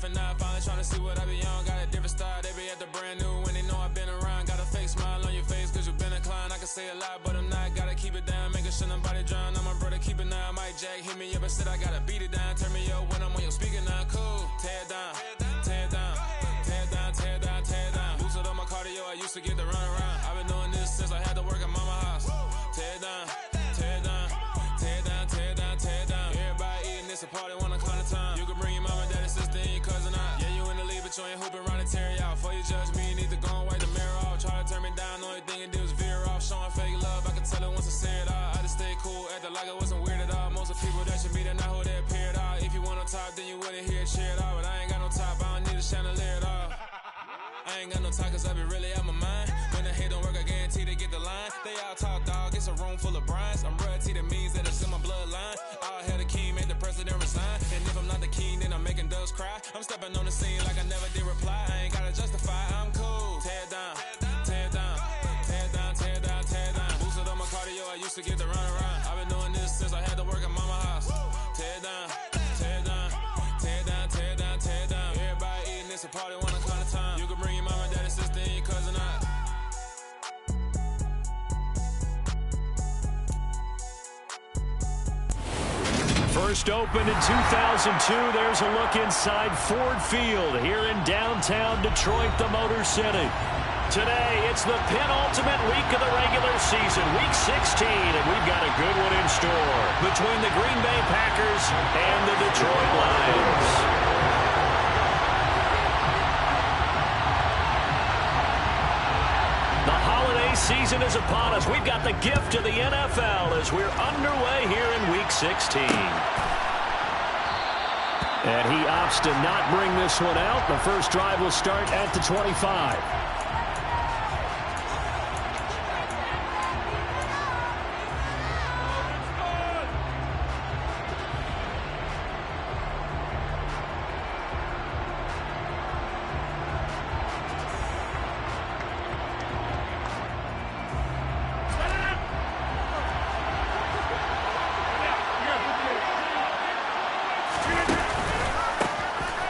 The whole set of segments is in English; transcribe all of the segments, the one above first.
different now, finally trying to see what I be on. Got a different style, they be at the brand new when they know I've been around. Got a fake smile on your face cause you been inclined. I can say a lot but I'm not, gotta keep it down, making sure nobody drown. I'm my brother, keep it now, Mike Jack hit me up and said I gotta beat it down. Turn me up when I'm on your speaker now, cool. Tear it down, tear it down, tear it down, tear it down, tear it down. Boosted up my cardio, I used to get the run around. I've been doing this since I had to work at mama house. Tear it down, tear it down, tear it down, tear it down, tear it down. Everybody eating this a party when I climb the time. You can bring your mama, daddy, sister, and your cousin out. Yeah, you in the league, but you ain't hooping around and tear you out. Before you judge me, you need to go and wipe the mirror off. Try to turn me down, the only thing it did was veer off. Showing fake love, I can tell it once I say it all. I just stay cool, acting like I wasn't weird at all. Most of the people that should be there, not who they appeared all. If you want on top, then you wouldn't hear it cheer it all. But I ain't got no top, I don't need a chandelier at all. I ain't got no talk cause I be really out my mind. When the hate don't work, I guarantee they get the line. They all talk, dog, it's a room full of brines. I'm royalty, that means that it's in my bloodline. All hail the king, made the president resign. And if I'm not the king, then I'm making doves cry. I'm stepping on the scene like I never did reply. I ain't gotta justify, I'm cool. Tear it down, tear it down, tear it down, tear it down, tear it down. Boosted on my cardio, I used to get the run around. I've been doing this since I had to work at mama house. Tear it down, tear it down, tear it down, tear it down, tear it down. Everybody eating this a party when I climb the time. You can bring your mama, daddy, sister, and your cousin out. First opened in 2002, there's a look inside Ford Field here in downtown Detroit, the Motor City. Today, it's the penultimate week of the regular season, week 16, and we've got a good one in store between the Green Bay Packers and the Detroit Lions. The holiday season is upon us. We've got the gift of the NFL as we're underway here in Week 16. And he opts to not bring this one out. The first drive will start at the 25.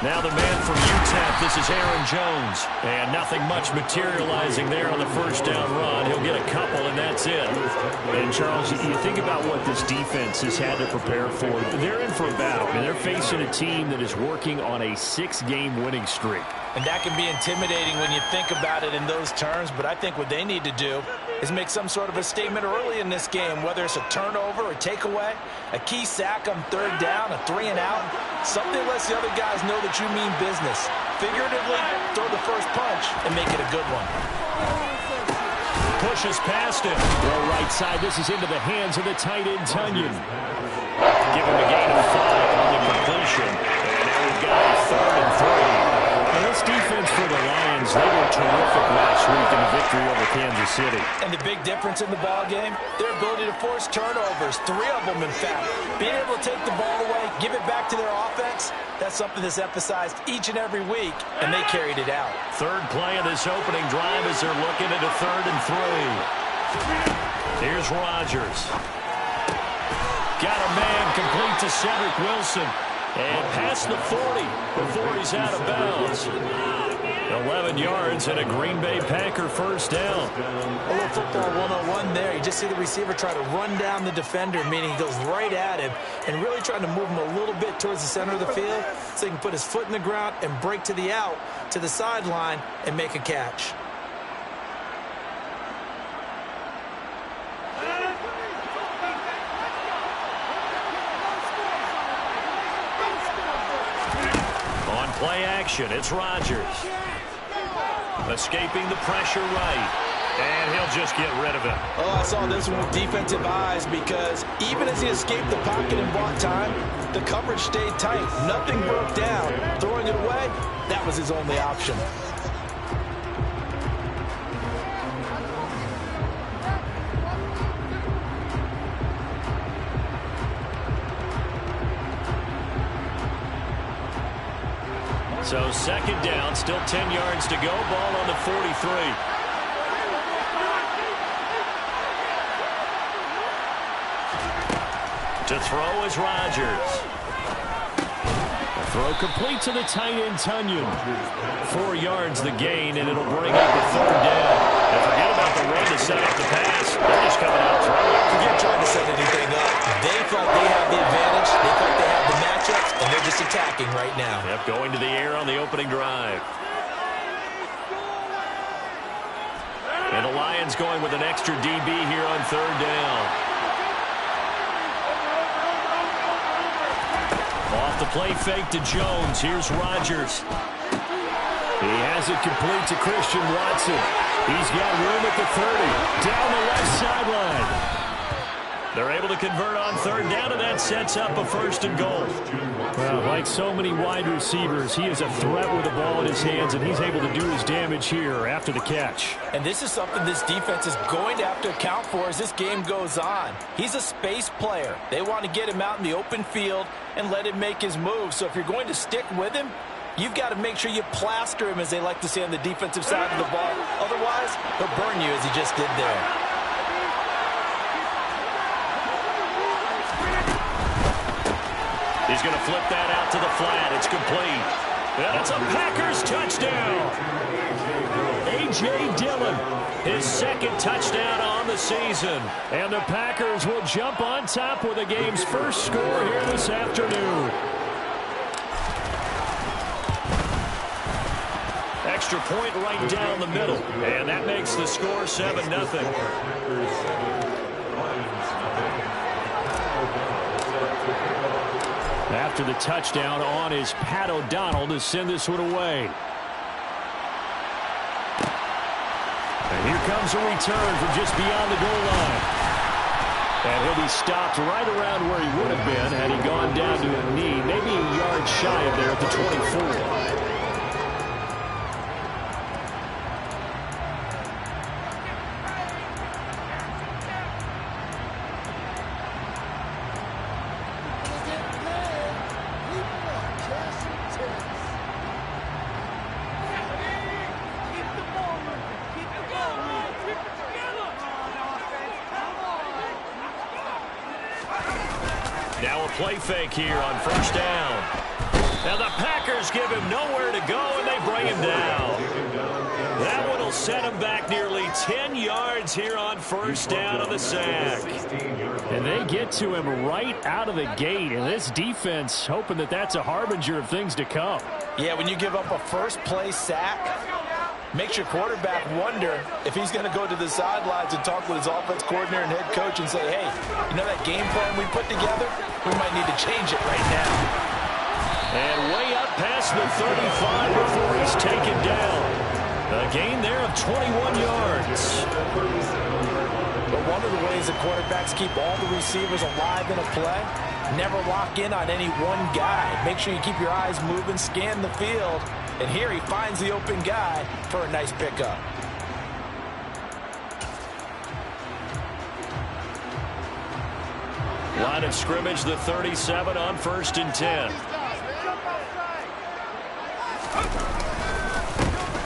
Now the man from UTEP, this is Aaron Jones. And nothing much materializing there on the first down run. He'll get a couple, and that's it. And, Charles, you think about what this defense has had to prepare for. They're in for a battle, and they're facing a team that is working on a 6-game winning streak. And that can be intimidating when you think about it in those terms, but I think what they need to do is make some sort of a statement early in this game, whether it's a turnover, a takeaway, a key sack on third down, a 3-and-out, something lets the other guys know that you mean business. Figuratively, throw the first punch and make it a good one. Pushes past him. Well, right side, this is into the hands of the tight end, Tunyon. Give him a gain of 5 on the completion. And now we've got a 3rd and 3. Now, this defense for the Lions, they were terrific last week in the victory over Kansas City. And the big difference in the ball game, their ability to force turnovers, 3 of them, in fact. Being able to take the ball away, give it back to their offense, that's something that's emphasized each and every week, and they carried it out. Third play of this opening drive as they're looking at a 3rd and 3. Here's Rodgers. Got a man complete to Cedric Wilson. And past the 40 before he's out of bounds. 11 yards and a Green Bay Packer first down. A little football 101 there. You just see the receiver try to run down the defender, meaning he goes right at him and really trying to move him a little bit towards the center of the field so he can put his foot in the ground and break to the out, to the sideline, and make a catch. Play action, it's Rodgers. Escaping the pressure right. And he'll just get rid of it. Oh, I saw this one with defensive eyes because even as he escaped the pocket and bought time, the coverage stayed tight. Nothing broke down. Throwing it away, that was his only option. So second down, still 10 yards to go. Ball on the 43. To throw is Rodgers. Throw complete to the tight end, Tunyon. 4 yards the gain, and it'll bring up a 3rd down. And forget about the run to set up the pass. They're just coming out throwing. Forget trying to set anything up. They thought they had the advantage. They thought they had the matchups, and they're just attacking right now. Yep, going to the air on the opening drive. And the Lions going with an extra DB here on 3rd down. Off the play fake to Jones. Here's Rodgers. He has it complete to Christian Watson. He's got room at the 30. Down the left sideline. They're able to convert on 3rd down, and that sets up a 1st and goal. Well, like so many wide receivers, he is a threat with the ball in his hands, and he's able to do his damage here after the catch. And this is something this defense is going to have to account for as this game goes on. He's a space player. They want to get him out in the open field and let him make his move. So if you're going to stick with him, you've got to make sure you plaster him, as they like to say on the defensive side of the ball. Otherwise, he'll burn you as he just did there. He's going to flip that out to the flat. It's complete. And it's a Packers touchdown. A.J. Dillon, his 2nd touchdown on the season. And the Packers will jump on top with the game's first score here this afternoon. Extra point right down the middle. And that makes the score 7-0. After the touchdown on is Pat O'Donnell to send this one away. And here comes a return from just beyond the goal line. And he'll be stopped right around where he would have been had he gone down to a knee, maybe a yard shy of there at the 24. Now a play fake here on 1st down. Now the Packers give him nowhere to go, and they bring him down. That one will set him back nearly 10 yards here on 1st down on the sack. And they get to him right out of the gate, and this defense hoping that that's a harbinger of things to come. Yeah, when you give up a first-play sack, makes your quarterback wonder if he's going to go to the sidelines and talk with his offense coordinator and head coach and say, hey, you know that game plan we put together? We might need to change it right now. And way up past the 35 before he's taken down. A gain there of 21 yards. But one of the ways that quarterbacks keep all the receivers alive in a play, never lock in on any one guy. Make sure you keep your eyes moving, scan the field. And here he finds the open guy for a nice pickup. Line of scrimmage, the 37 on 1st and 10.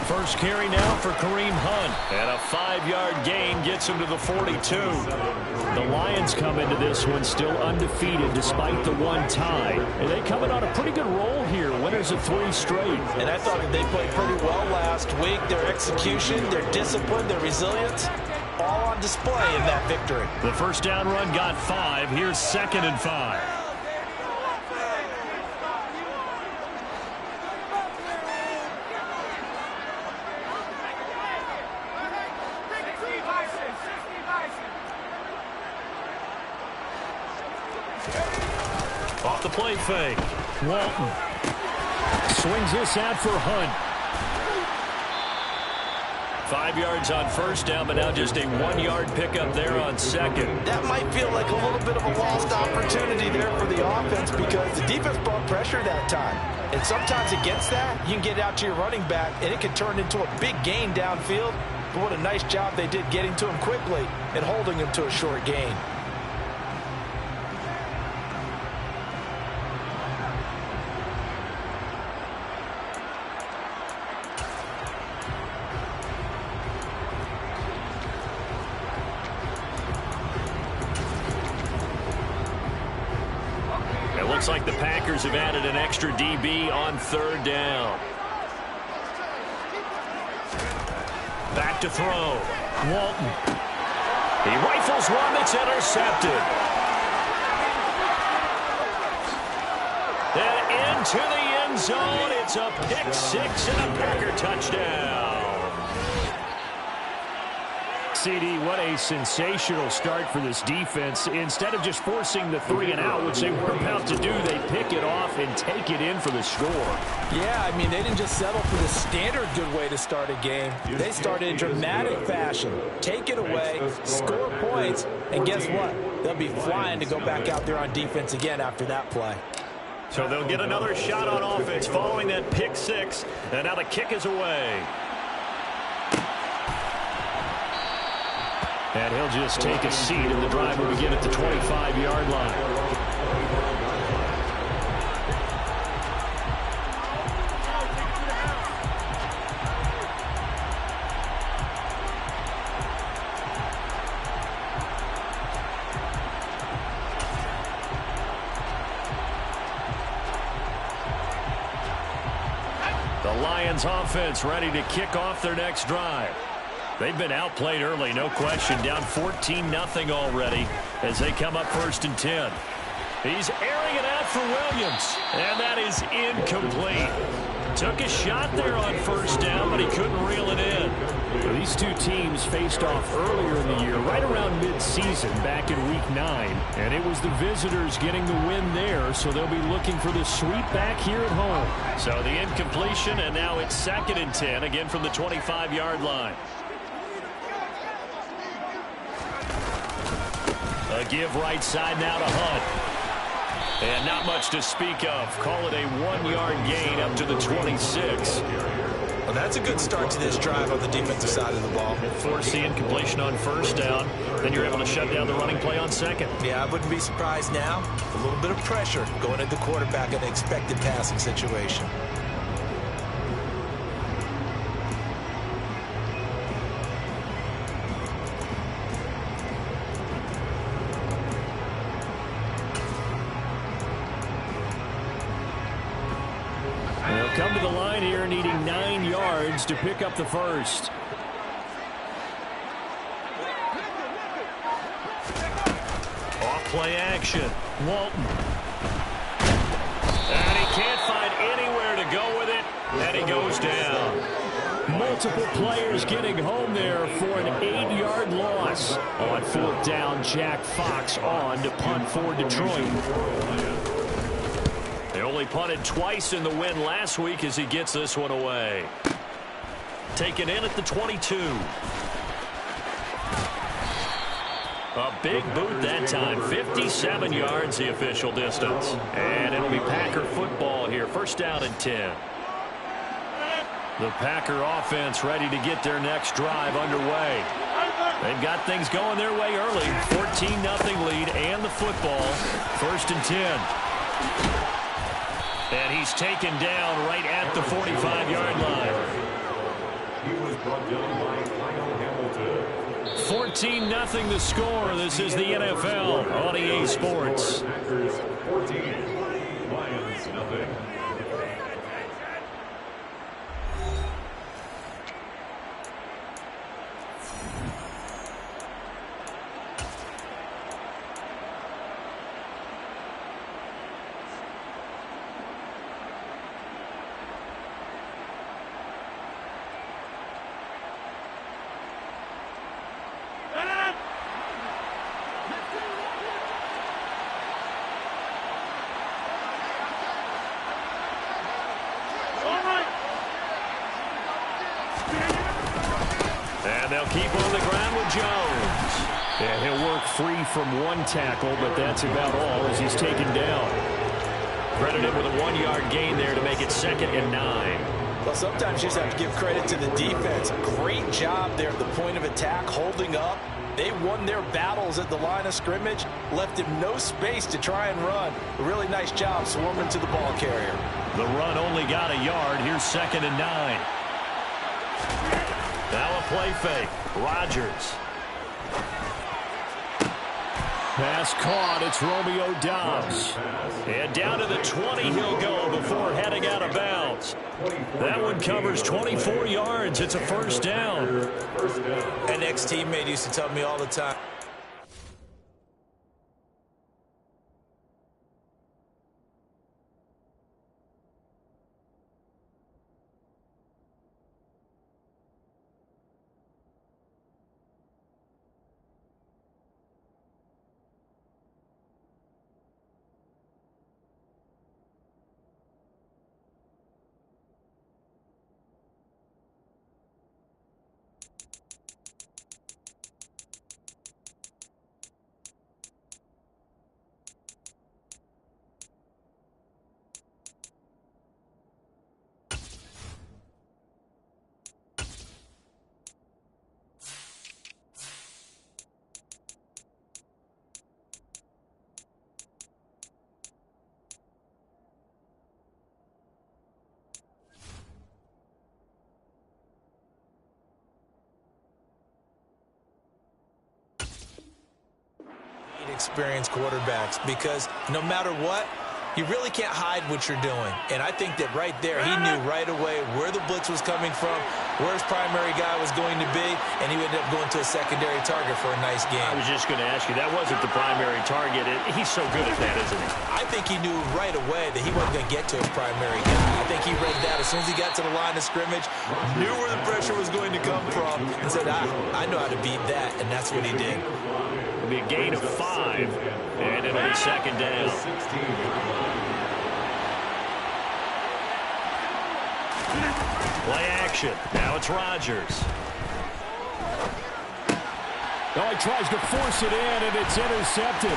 First carry now for Kareem Hunt. And a 5-yard gain gets him to the 42. The Lions come into this one still undefeated despite the 1 tie. And they come in on a pretty good roll here. Winners of 3 straight. And I thought that they played pretty well last week. Their execution, their discipline, their resilience, all on display in that victory. The 1st down run got 5. Here's 2nd and 5. Off the play fake. Walton swings this out for Hunt. 5 yards on 1st down, but now just a 1-yard pickup there on 2nd. That might feel like a little bit of a lost opportunity there for the offense because the defense brought pressure that time. And sometimes against that, you can get out to your running back, and it can turn into a big gain downfield. But what a nice job they did getting to him quickly and holding him to a short gain. Looks like the Packers have added an extra DB on third down. Back to throw. Walton. He rifles one that's intercepted. And into the end zone. It's a pick six and a Packer touchdown. CD, what a sensational start for this defense. Instead of just forcing the 3-and-out, which they were about to do, they pick it off and take it in for the score. Yeah, I mean, they didn't just settle for the standard good way to start a game. They started in dramatic fashion. Take it away, score points, and guess what? They'll be flying to go back out there on defense again after that play. So they'll get another shot on offense following that pick six, and now the kick is away. And he'll just take a seat, and the drive will begin at the 25-yard line. The Lions offense ready to kick off their next drive. They've been outplayed early, no question. Down 14-0 already as they come up 1st and 10. He's airing it out for Williams, and that is incomplete. Took a shot there on 1st down, but he couldn't reel it in. Well, these two teams faced off earlier in the year, right around mid-season, back in Week 9. And it was the visitors getting the win there, so they'll be looking for the sweep back here at home. So the incompletion, and now it's 2nd and 10, again from the 25-yard line. A give right side now to Hunt. And not much to speak of. Call it a 1-yard gain up to the 26. Well, that's a good start to this drive on the defensive side of the ball. Force the incompletion on 1st down. Then you're able to shut down the running play on 2nd. Yeah, I wouldn't be surprised now. A little bit of pressure going at the quarterback in an expected passing situation. Come to the line here, needing 9 yards to pick up the first. Off play action. Walton. And he can't find anywhere to go with it, and he goes down. Multiple players getting home there for an 8-yard loss. On 4th down, Jack Fox on to punt for Detroit. They only punted twice in the win last week as he gets this one away. Taken in at the 22. A big boot that time. 57 yards the official distance. And it'll be Packer football here. 1st down and 10. The Packer offense ready to get their next drive underway. They've got things going their way early. 14-0 lead and the football. 1st and 10. And he's taken down right at the 45-yard line. 14-0 the score. This is the NFL on EA Sports. Packers 14, Lions nothing. They'll keep on the ground with Jones. And he'll work free from one tackle, but that's about all as he's taken down. Credited with a 1-yard gain there to make it 2nd and 9. Well, sometimes you just have to give credit to the defense. Great job there at the point of attack, holding up. They won their battles at the line of scrimmage, left him no space to try and run. A really nice job swarming to the ball carrier. The run only got a yard. Here's 2nd and 9. Now a play fake. Rodgers. Pass caught. It's Romeo Doubs. And down to the 20 he'll go before heading out of bounds. That one covers 24 yards. It's a first down. An ex-teammate used to tell me all the time. Experienced quarterbacks, because no matter what, you really can't hide what you're doing. And I think that right there, he knew right away where the blitz was coming from, where his primary guy was going to be, and he ended up going to a secondary target for a nice game. I was just going to ask you, that wasn't the primary target. He's so good at that, isn't he? I think he knew right away that he wasn't going to get to his primary guy. I think he read that as soon as he got to the line of scrimmage, knew where the pressure was going to come from, and said, I know how to beat that, and that's what he did. It'll be a gain of 5, and it'll be second down. Play action. Now it's Rodgers. Oh, he tries to force it in, and it's intercepted.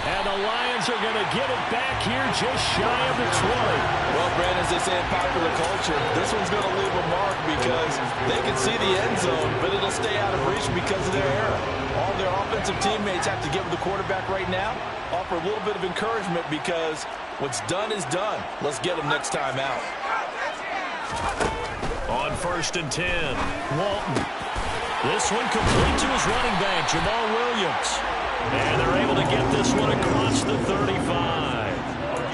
And the Lions are going to get it back here just shy of the 20. Well, Brandon, as they say in popular culture, this one's going to leave a mark because they can see the end zone, but it'll stay out of reach because of their error. All their offensive teammates have to give the quarterback right now, offer a little bit of encouragement because what's done is done. Let's get them next time out. On 1st and 10, Walton. This one complete to his running back, Jamal Williams. And they're able to get this one across the 35.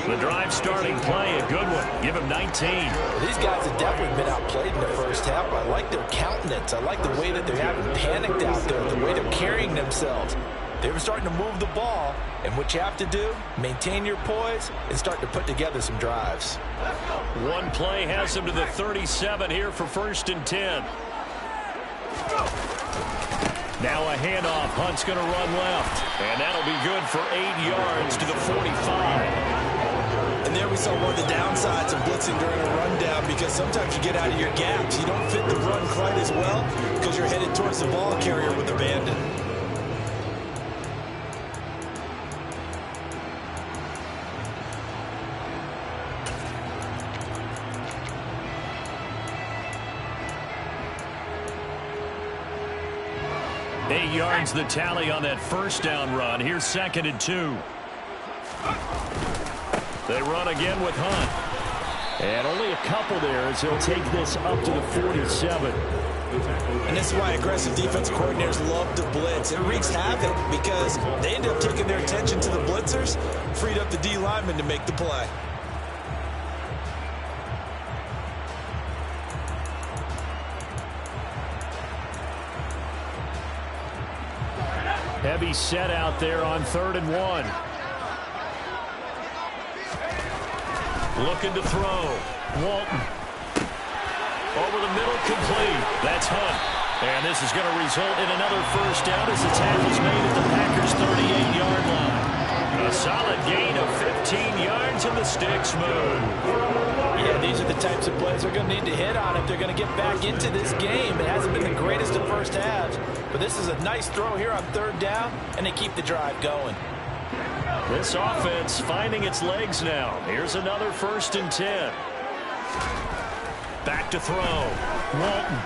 The drive starting play, a good one. Give him 19. Well, these guys have definitely been outplayed in the first half. I like their countenance. I like the way that they haven't panicked out there, the way they're carrying themselves. They were starting to move the ball, and what you have to do, maintain your poise and start to put together some drives. One play has him to the 37 here for 1st and 10. Now a handoff. Hunt's going to run left. And that'll be good for 8 yards to the 45. And there we saw one of the downsides of blitzing during a rundown, because sometimes you get out of your gaps. You don't fit the run quite as well because you're headed towards the ball carrier with abandon. Yards the tally on that first down run. Here's 2nd and 2. They run again with Hunt. And only a couple there as he'll take this up to the 47. And this is why aggressive defensive coordinators love to blitz. It wreaks havoc because they end up taking their attention to the blitzers, freed up the D lineman to make the play. Heavy set out there on 3rd and 1. Looking to throw. Walton. Over the middle, complete. That's Hunt. And this is going to result in another first down as the tackle's made at the Packers' 38-yard line. A solid gain of 15 yards and the sticks move. Yeah, these are the types of plays they're going to need to hit on if they're going to get back into this game. It hasn't been the greatest of first halves, but this is a nice throw here on 3rd down, and they keep the drive going. This offense finding its legs now. Here's another 1st and 10. Back to throw. Walton.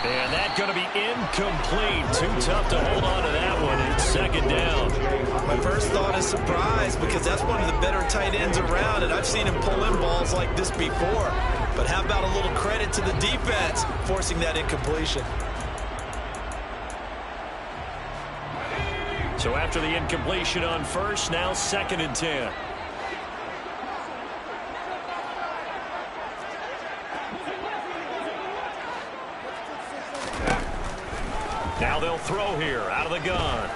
And that's going to be incomplete. Too tough to hold on to that one. It's 2nd down. My first thought is surprise, because that's one of the better tight ends around, and I've seen him pull in balls like this before. But how about a little credit to the defense forcing that incompletion? So after the incompletion on first, now 2nd and 10. Now they'll throw here out of the gun.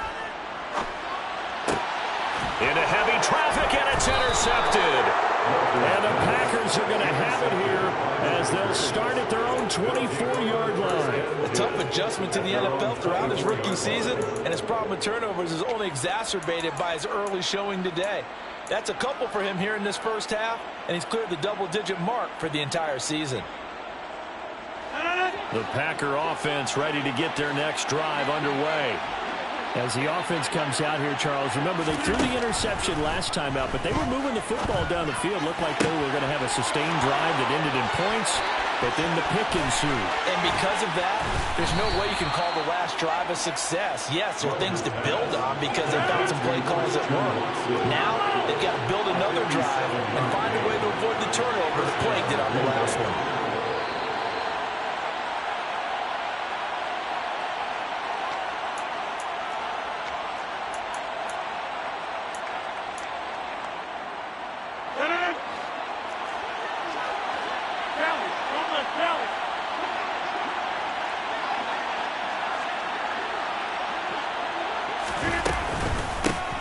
Into heavy traffic, and it's intercepted. And the Packers are going to have it here as they'll start at their own 24-yard line. A tough adjustment to the NFL throughout his rookie season, and his problem with turnovers is only exacerbated by his early showing today. That's a couple for him here in this first half, and he's cleared the double-digit mark for the entire season. The Packer offense ready to get their next drive underway. As the offense comes out here, Charles, remember they threw the interception last time out, but they were moving the football down the field. Looked like they were going to have a sustained drive that ended in points, but then the pick ensued. And because of that, there's no way you can call the last drive a success. Yes, there are things to build on because they found some play calls that work. Now, they've got to build another drive and find a way to avoid the turnover that plagued it on the last one.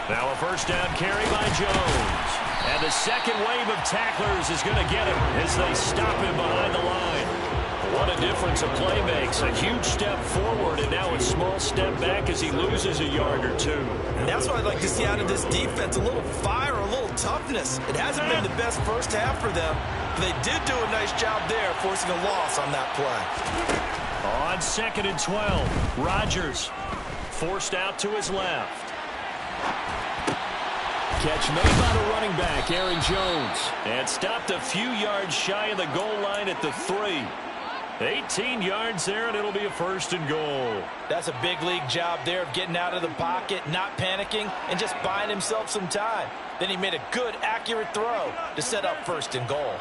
Now a first down carry by Jones. And the second wave of tacklers is going to get him as they stop him behind the line. What a difference a play makes. A huge step forward and now a small step back as he loses a yard or two. And that's what I'd like to see out of this defense. A little fire, a little toughness. It hasn't been the best first half for them, but they did do a nice job there forcing a loss on that play. On 2nd and 12, Rodgers forced out to his left. Catch made by the running back, Aaron Jones. And stopped a few yards shy of the goal line at the 3. 18 yards there, and it'll be a 1st and goal. That's a big league job there of getting out of the pocket, not panicking, and just buying himself some time. Then he made a good, accurate throw to set up 1st and goal.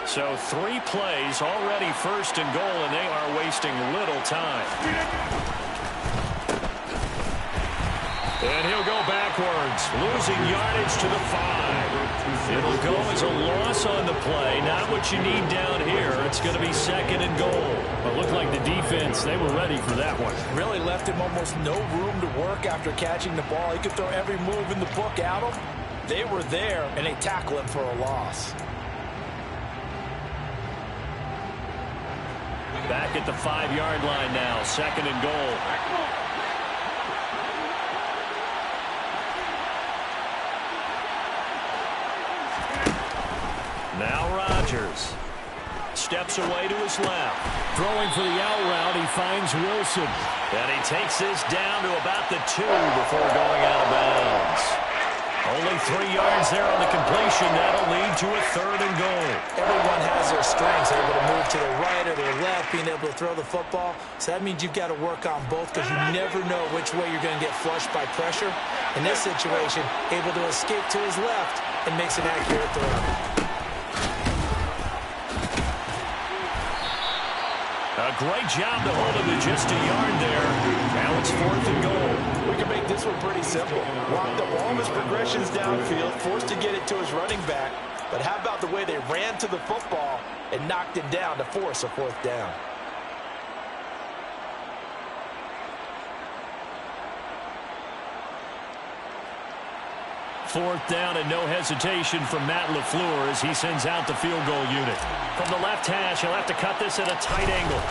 So 3 plays, already 1st and goal, and they are wasting little time. And he'll go backwards, losing yardage to the 5. It'll go as a loss on the play. Not what you need down here. It's going to be 2nd and goal. But looked like the defense, they were ready for that one. Really left him almost no room to work after catching the ball. He could throw every move in the book at him. They were there, and they tackle him for a loss. Back at the 5-yard line now, 2nd and goal. Now Rodgers steps away to his left. Throwing for the out route, he finds Wilson. And he takes this down to about the 2 before going out of bounds. Only 3 yards there on the completion. That'll lead to a 3rd and goal. Everyone has their strengths. They're able to move to the right or their left, being able to throw the football. So that means you've got to work on both because you never know which way you're going to get flushed by pressure. In this situation, able to escape to his left and makes an accurate throw. A great job to hold him to just a yard there. Now it's 4th and goal. We can make this one pretty simple. Locked up all of his progressions downfield, forced to get it to his running back. But how about the way they ran to the football and knocked it down to force a 4th down? Fourth down and no hesitation from Matt LaFleur as he sends out the field goal unit. From the left hash, he'll have to cut this at a tight angle.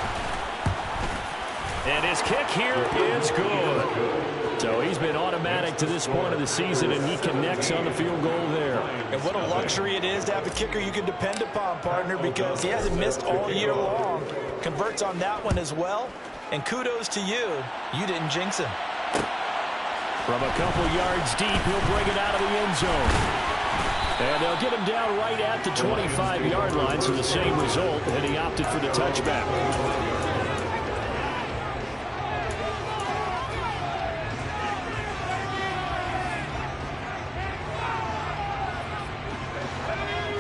And his kick here is good. So he's been automatic to this point of the season, and he connects on the field goal there. And what a luxury it is to have a kicker you can depend upon, partner, because he hasn't missed all year long. Converts on that one as well. And kudos to you. You didn't jinx him. From a couple yards deep, he'll bring it out of the end zone. And they'll get him down right at the 25-yard line, so the same result, and he opted for the touchback.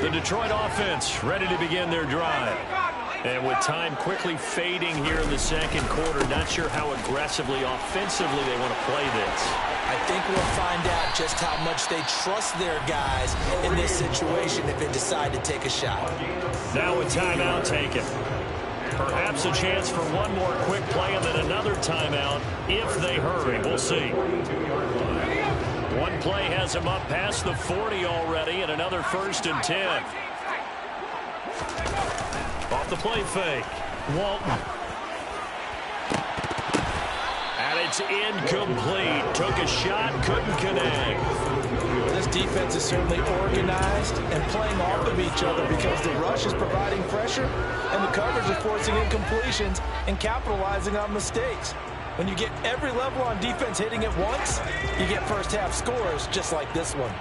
The Detroit offense ready to begin their drive. And with time quickly fading here in the second quarter, not sure how aggressively, offensively they want to play this. I think we'll find out just how much they trust their guys in this situation if they decide to take a shot. Now a timeout taken. Perhaps a chance for one more quick play and then another timeout if they hurry. We'll see. One play has them up past the 40 already, and another 1st and 10. Off the play fake. Walton. And it's incomplete. Took a shot, couldn't connect. This defense is certainly organized and playing off of each other because the rush is providing pressure and the coverage is forcing incompletions and capitalizing on mistakes. When you get every level on defense hitting at once, you get first half scores just like this one.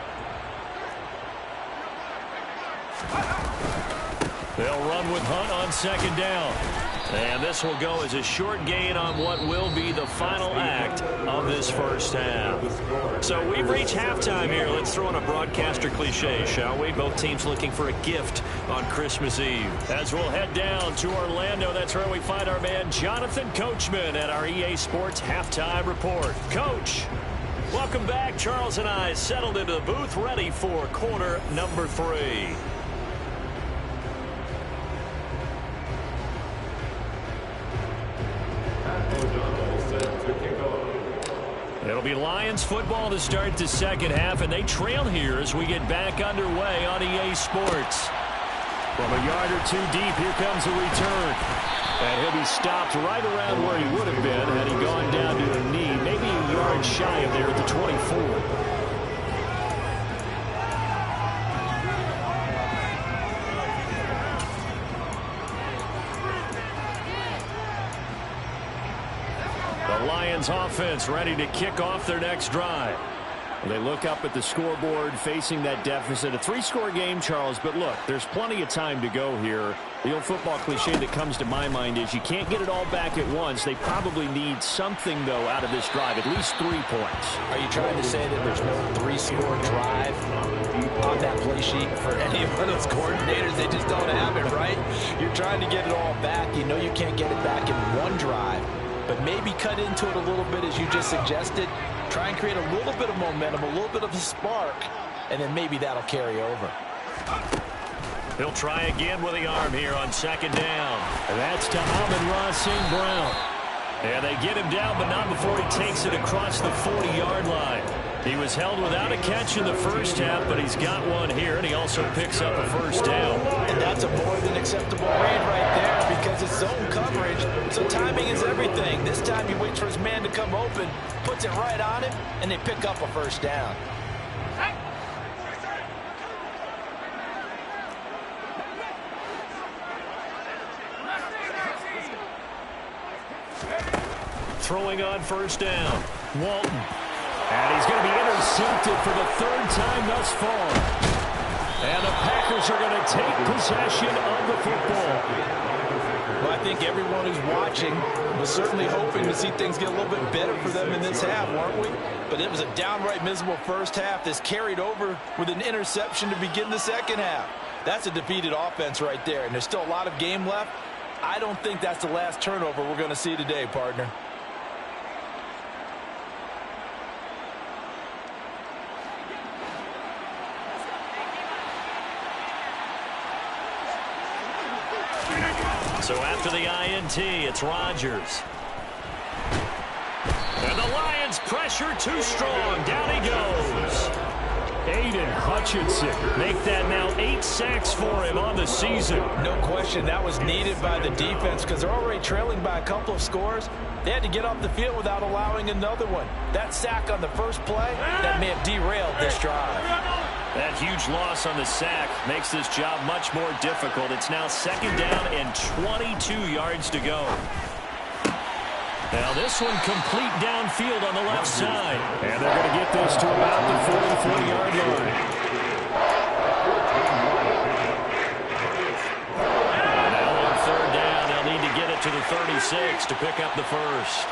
They'll run with Hunt on 2nd down. And this will go as a short gain on what will be the final act of this first half. So we've reached halftime here. Let's throw in a broadcaster cliche, shall we? Both teams looking for a gift on Christmas Eve. As we'll head down to Orlando, that's where we find our man Jonathan Coachman at our EA Sports Halftime Report. Coach, welcome back. Charles and I settled into the booth ready for quarter number 3. It'll be Lions football to start the second half, and they trail here as we get back underway on EA Sports. From a yard or two deep, here comes a return. And he'll be stopped right around where he would have been had he gone down to a knee, maybe a yard shy of there at the 24. Lions offense ready to kick off their next drive. They look up at the scoreboard facing that deficit. A 3-score game, Charles, but look, there's plenty of time to go here. The old football cliche that comes to my mind is you can't get it all back at once. They probably need something, though, out of this drive, at least 3 points. Are you trying to say that there's no 3-score drive on that play sheet for any of those coordinators? They just don't have it, right? You're trying to get it all back. You know you can't get it back in one drive. But maybe cut into it a little bit as you just suggested. Try and create a little bit of momentum, a little bit of a spark, and then maybe that'll carry over. He'll try again with the arm here on 2nd down. And that's to Amon-Ra St. Brown. And they get him down, but not before he takes it across the 40-yard line. He was held without a catch in the first half, but he's got one here, and he also picks up a 1st down. And that's a more than acceptable read right there because it's zone coverage, so timing is everything. This time he waits for his man to come open, puts it right on him, and they pick up a 1st down. Throwing on 1st down, Walton. And he's going to be intercepted for the 3rd time thus far. And the Packers are going to take possession of the football. Well, I think everyone who's watching was certainly hoping to see things get a little bit better for them in this half, weren't we? But it was a downright miserable first half that's carried over with an interception to begin the second half. That's a defeated offense right there, and there's still a lot of game left. I don't think that's the last turnover we're going to see today, partner. So after the INT, it's Rodgers. And the Lions pressure too strong. Down he goes. Aiden Hutchinson make that now 8 sacks for him on the season. No question that was needed by the defense because they're already trailing by a couple of scores. They had to get off the field without allowing another one. That sack on the first play, that may have derailed this drive. That huge loss on the sack makes this job much more difficult. It's now 2nd down and 22 yards to go. Now this one complete downfield on the left side. And they're going to get this to about the 44-yard line. And now on 3rd down, they'll need to get it to the 36 to pick up the 1st.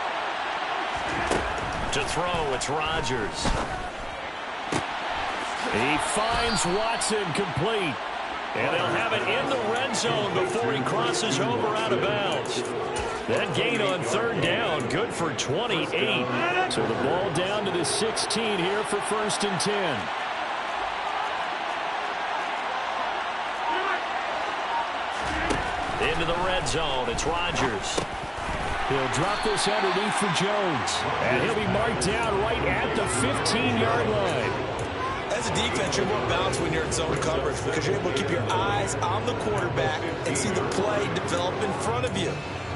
To throw, it's Rodgers. He finds Watson complete. And they'll have it in the red zone before he crosses over out of bounds. That gain on third down, good for 28. So the ball down to the 16 here for 1st and 10. Into the red zone, it's Rodgers. He'll drop this underneath for Jones. And he'll be marked down right at the 15-yard line. As a defense, you're more balanced when you're in zone coverage because you're able to keep your eyes on the quarterback and see the play develop in front of you.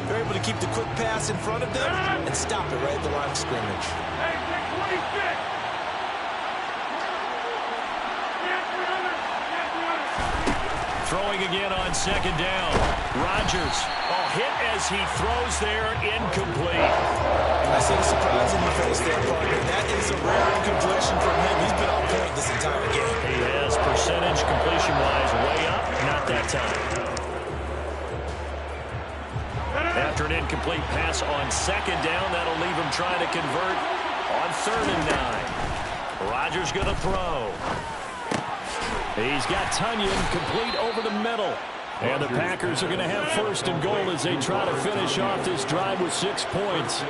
You're able to keep the quick pass in front of them and stop it right at the line of scrimmage. Throwing again on 2nd down. Rodgers, hit as he throws there, incomplete. I see the surprise in your face there, partner. That is a rare incompletion from him. He's been on point this entire game. He has percentage completion-wise way up, not that time. After an incomplete pass on 2nd down, that'll leave him trying to convert on 3rd and 9. Rodgers going to throw. He's got Tunyon complete over the middle. And the Packers are going to have 1st and goal as they try to finish off this drive with 6 points.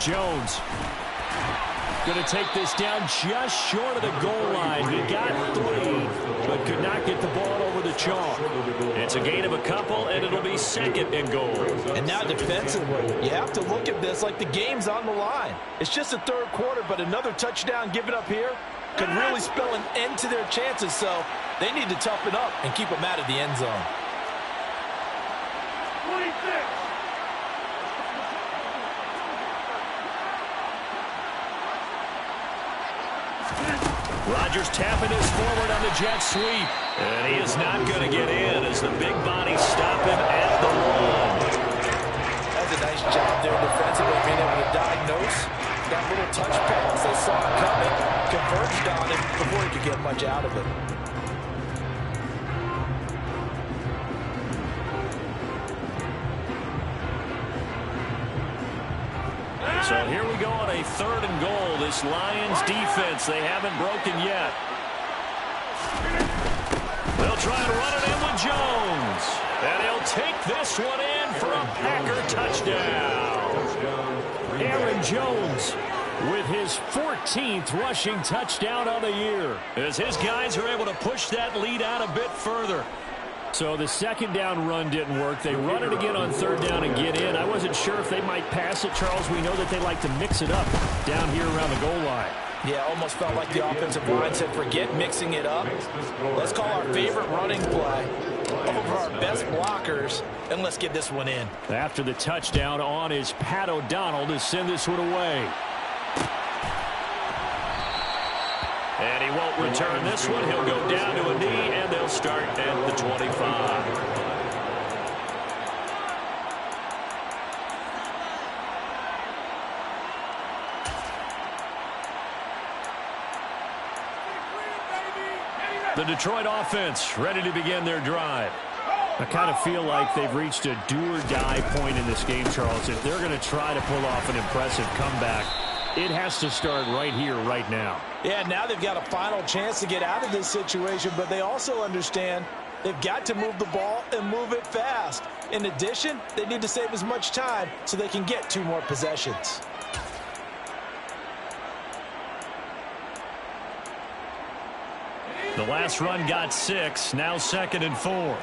Jones going to take this down just short of the goal line. He got 3, but could not get the ball over the chalk. It's a gain of a couple, and it'll be 2nd and goal. And now defensively, you have to look at this like the game's on the line. It's just the 3rd quarter, but another touchdown given up here could really spell an end to their chances, so they need to toughen up and keep them out of the end zone. 26. Rodgers tapping this forward on the jet sweep. And he is not going to get in as the big bodies stop him at the 1. That's a nice job there defensively, being able to diagnose that little touch pass. They saw it coming, converged on it before he could get much out of it. So here we go on a 3rd and goal. This Lions defense, they haven't broken yet. They'll try and run it in with Jones. And he'll take this one in for a Packer touchdown. Aaron Jones with his 14th rushing touchdown on the year, as his guys are able to push that lead out a bit further. So the 2nd down run didn't work. They run it again on 3rd down and get in. I wasn't sure if they might pass it, Charles. We know that they like to mix it up down here around the goal line. Yeah, almost felt like the offensive line said, forget mixing it up. Let's call our favorite running play over our best blockers, and let's get this one in. After the touchdown on is Pat O'Donnell to send this one away. And he won't return this one. He'll go down to a knee, and they'll start at the 25. The Detroit offense ready to begin their drive. I kind of feel like they've reached a do-or-die point in this game, Charles. If they're going to try to pull off an impressive comeback, it has to start right here, right now. Yeah, now they've got a final chance to get out of this situation, but they also understand they've got to move the ball and move it fast. In addition, they need to save as much time so they can get 2 more possessions. The last run got 6, now 2nd and 4.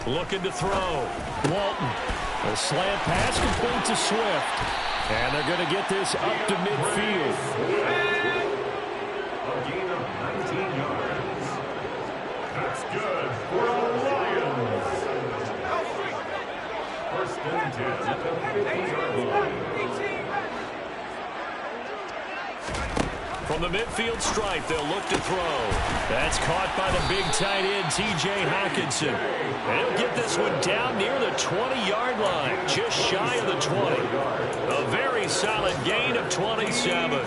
Looking to throw. Walton. A slant pass complete to Swift. And they're going to get this up to midfield. A gain of 19 yards. That's good for the Lions. 1st and 10 at the 15-yard line. From the midfield stripe, they'll look to throw. That's caught by the big tight end, T.J. Hockenson. They'll get this one down near the 20-yard line, just shy of the 20. A very solid gain of 27.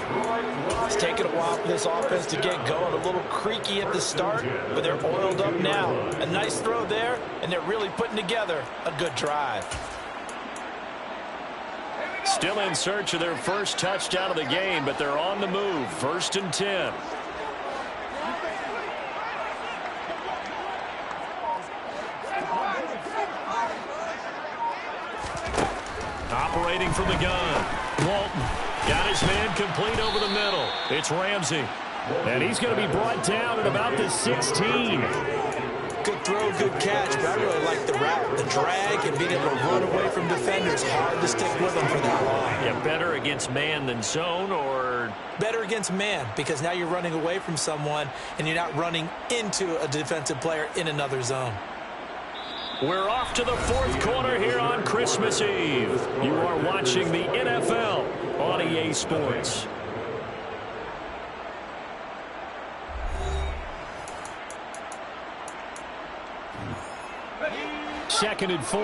It's taken a while for this offense to get going. A little creaky at the start, but they're oiled up now. A nice throw there, and they're really putting together a good drive. Still in search of their first touchdown of the game, but they're on the move. 1st and 10. Operating from the gun. Walton got his man complete over the middle. It's Ramsey. And he's going to be brought down at about the 16. Good throw, good catch, but I really like the route, the drag, and being able to run away from defenders. Hard to stick with them for that long. Yeah, better against man than zone, or? Better against man, because now you're running away from someone, and you're not running into a defensive player in another zone. We're off to the 4th quarter here on Christmas Eve. You are watching the NFL on EA Sports. Second and 4.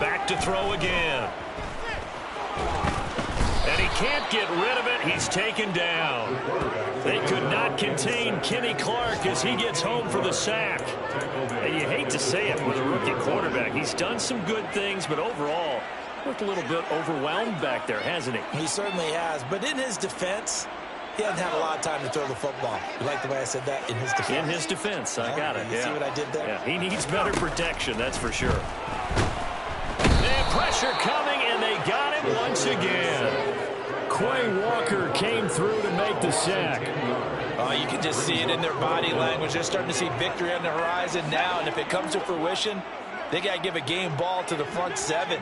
Back to throw again. And he can't get rid of it. He's taken down. They could not contain Kenny Clark as he gets home for the sack. And you hate to say it with a rookie quarterback. He's done some good things, but overall, looked a little bit overwhelmed back there, hasn't he? He certainly has. But in his defense, he hasn't had a lot of time to throw the football. You like the way I said that? In his defense? In his defense. I got it. You yeah. see what I did there? Yeah, he needs better protection, that's for sure. And pressure coming, and they got him once again. Quay Walker came through to make the sack. You can just see it in their body language. They're starting to see victory on the horizon now, and if it comes to fruition, they got to give a game ball to the front 7.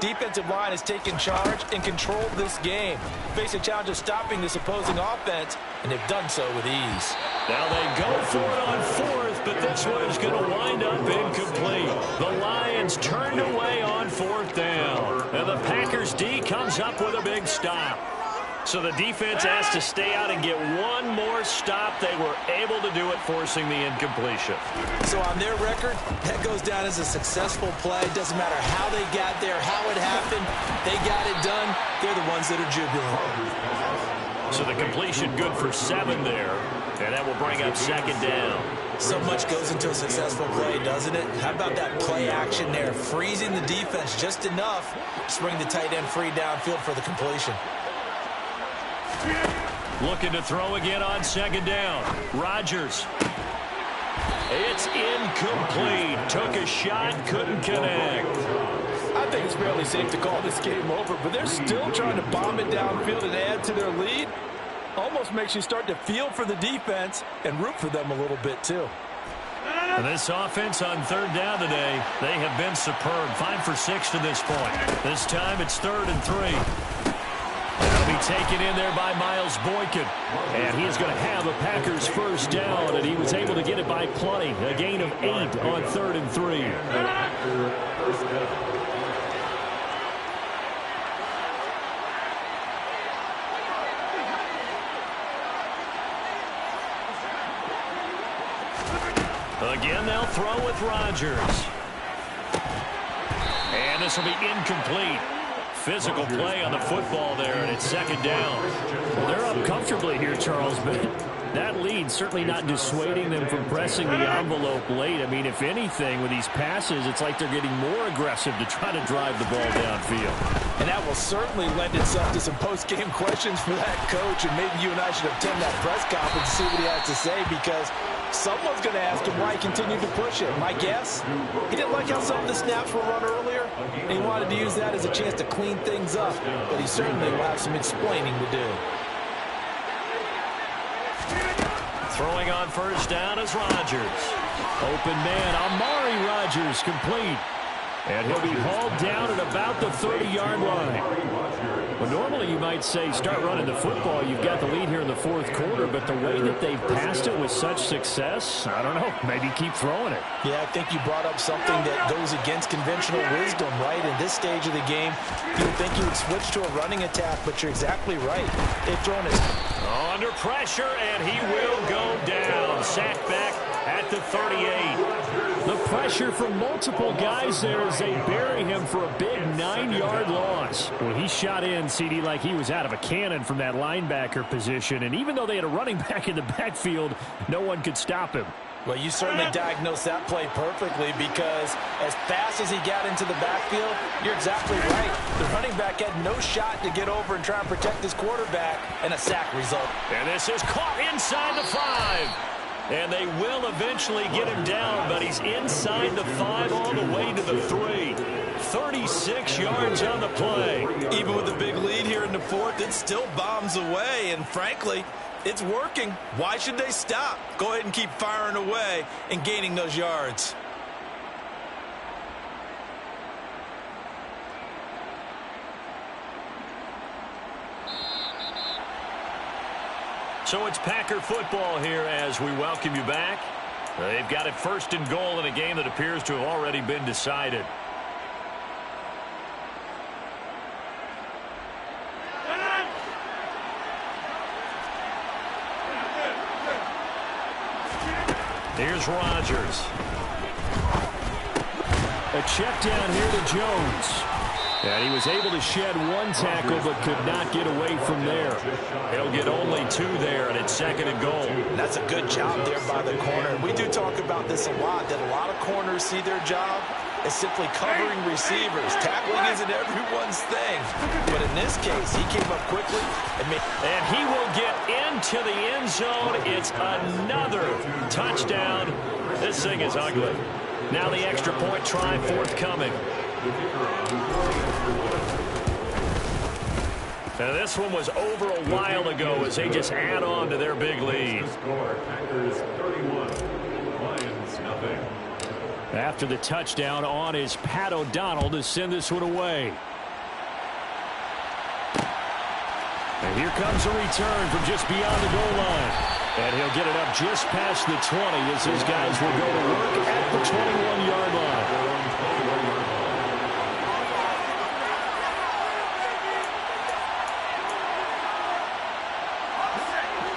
Defensive line has taken charge and controlled this game. Face a challenge of stopping this opposing offense, and they've done so with ease. Now they go for it on 4th, but this one is going to wind up incomplete. The Lions turned away on 4th down, and the Packers D comes up with a big stop. So the defense has to stay out and get one more stop. They were able to do it, forcing the incompletion. So on their record, that goes down as a successful play. Doesn't matter how they got there, how it happened. They got it done. They're the ones that are jubilant. So the completion good for 7 there, and that will bring up 2nd down. So much goes into a successful play, doesn't it? How about that play action there? Freezing the defense just enough to bring the tight end free downfield for the completion. Looking to throw again on 2nd down. Rodgers. It's incomplete. Took a shot, couldn't connect. I think it's fairly safe to call this game over, but they're still trying to bomb it downfield and add to their lead. Almost makes you start to feel for the defense and root for them a little bit, too. And this offense on 3rd down today, they have been superb. 5 for 6 to this point. This time it's 3rd and 3. That'll be taken in there by Miles Boykin. And he is going to have a Packers first down, and he was able to get it by plenty. A gain of 8 on 3rd and 3. Again, they'll throw with Rodgers. And this will be incomplete. Physical play on the football there, and it's 2nd down. Well, they're up comfortably here, Charles, but that lead certainly not dissuading them from pressing the envelope late. I mean, if anything, with these passes, it's like they're getting more aggressive to try to drive the ball downfield. And that will certainly lend itself to some post-game questions for that coach, and maybe you and I should attend that press conference to see what he has to say, because someone's going to ask him why he continued to push it. My guess, he didn't like how some of the snaps were run earlier, and he wanted to use that as a chance to clean things up, but he certainly will have some explaining to do. Throwing on first down is Rodgers. Open man, Amari Rodgers complete. And he'll be hauled down at about the 30-yard line. Well, normally you might say start running the football. You've got the lead here in the fourth quarter, but the way that they've passed it with such success, I don't know, maybe keep throwing it. Yeah, I think you brought up something that goes against conventional wisdom, right? In this stage of the game, you would think you would switch to a running attack, but you're exactly right. They've thrown it. Under pressure, and he will go down. Sacked back at the 38. The pressure from multiple guys there as they bury him for a big 9-yard loss. Well, he shot in, CD, like he was out of a cannon from that linebacker position. And even though they had a running back in the backfield, no one could stop him. Well, you certainly diagnosed that play perfectly because as fast as he got into the backfield, you're exactly right. The running back had no shot to get over and try and protect his quarterback, and a sack result. And this is caught inside the 5. And they will eventually get him down, but he's inside the 5 all the way to the 3. 36 yards on the play. Even with a big lead here in the fourth, it still bombs away, and frankly, it's working. Why should they stop? Go ahead and keep firing away and gaining those yards. So it's Packer football here as we welcome you back. They've got it 1st and goal in a game that appears to have already been decided. Here's Rodgers. A check down here to Jones. And he was able to shed one tackle but could not get away from there. He'll get only 2 there, and it's 2nd and goal. That's a good job there by the corner. We do talk about this a lot, that a lot of corners see their job as simply covering receivers. Tackling isn't everyone's thing. But in this case, he came up quickly and he will get into the end zone. It's another touchdown. This thing is ugly. Now the extra point try forthcoming. Now this one was over a while ago as they just add on to their big lead. Packers 31, Lions nothing. After the touchdown, on is Pat O'Donnell to send this one away. And here comes a return from just beyond the goal line. And he'll get it up just past the 20 as his guys will go to work at the 21-yard line.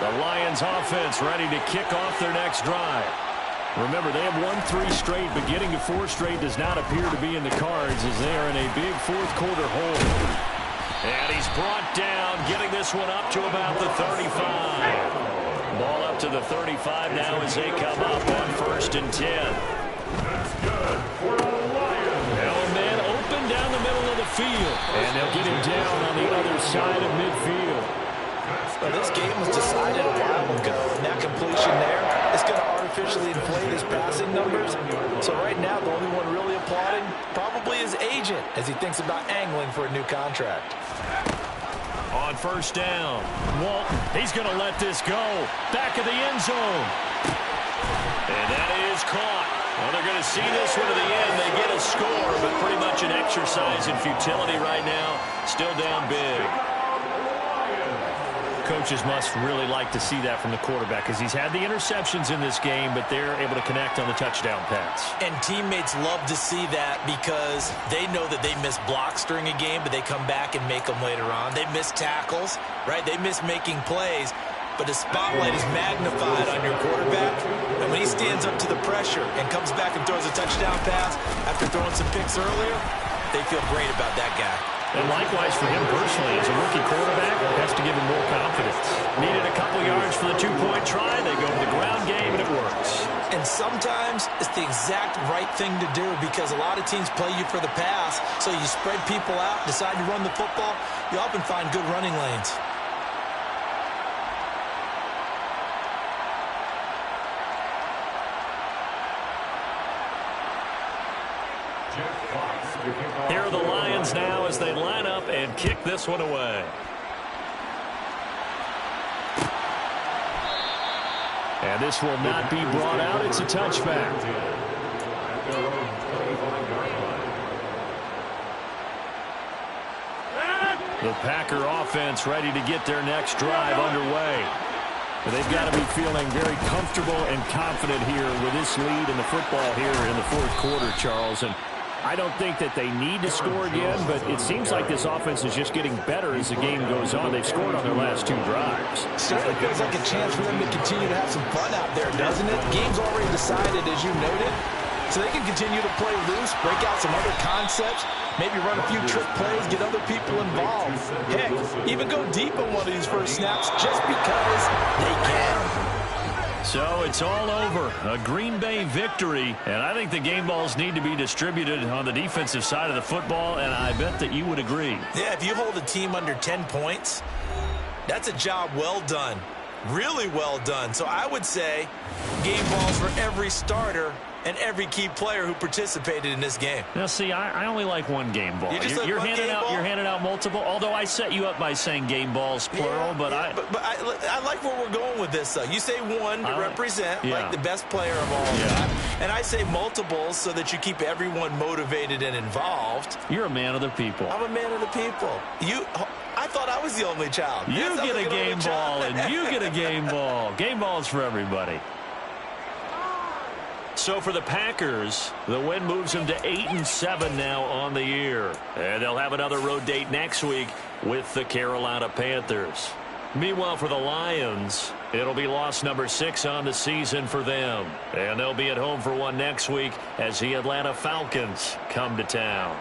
The Lions offense ready to kick off their next drive. Remember, they have won 3 straight, but getting to 4 straight does not appear to be in the cards as they are in a big fourth quarter hole. And he's brought down, getting this one up to about the 35. Ball up to the 35 now as they come up on 1st and 10. That's good for the Lions. Now a man open down the middle of the field. And they'll get him down on the other side of midfield. Well, this game was decided a while ago, and that completion there is going to artificially inflate his passing numbers. So right now, the only one really applauding probably his agent as he thinks about angling for a new contract. On 1st down, Walton, he's going to let this go. Back of the end zone. And that is caught. Well, they're going to see this one to the end. They get a score, but pretty much an exercise in futility right now. Still down big. Coaches must really like to see that from the quarterback because he's had the interceptions in this game, but they're able to connect on the touchdown pass. And teammates love to see that because they know that they miss blocks during a game, but they come back and make them later on. They miss tackles, right? They miss making plays, but the spotlight is magnified on your quarterback. And when he stands up to the pressure and comes back and throws a touchdown pass after throwing some picks earlier, they feel great about that guy. And likewise for him personally, as a rookie quarterback, has to give him more confidence. Needed a couple yards for the 2-point try. They go to the ground game, and it works. And sometimes it's the exact right thing to do because a lot of teams play you for the pass. So you spread people out, decide to run the football. You often find good running lanes. Here are the Lions now as they line up and kick this one away. And this will not be brought out. It's a touchback. The Packer offense ready to get their next drive underway. They've got to be feeling very comfortable and confident here with this lead in the football here in the fourth quarter, Charles. And I don't think that they need to score again, but it seems like this offense is just getting better as the game goes on. They've scored on their last 2 drives. Certainly feels like a chance for them to continue to have some fun out there, doesn't it? Game's already decided, as you noted, so they can continue to play loose, break out some other concepts, maybe run a few trick plays, get other people involved. Heck, even go deep on one of these first snaps just because they can. So it's all over. A Green Bay victory, and I think the game balls need to be distributed on the defensive side of the football, and I bet that you would agree. Yeah, if you hold a team under 10 points, that's a job well done. Really well done. So I would say game balls for every starter and every key player who participated in this game. Now, see, I only like one game ball. You're handing out multiple. Although I set you up by saying game balls plural, but I like where we're going with this. Though you say one to represent like the best player of all time, and I say multiples so that you keep everyone motivated and involved. You're a man of the people. I'm a man of the people. I thought I was the only child. You get a game ball, and you get a game ball. Game balls for everybody. So for the Packers, the win moves them to 8-7 now on the year. And they'll have another road date next week with the Carolina Panthers. Meanwhile, for the Lions, it'll be loss number 6 on the season for them. And they'll be at home for one next week as the Atlanta Falcons come to town.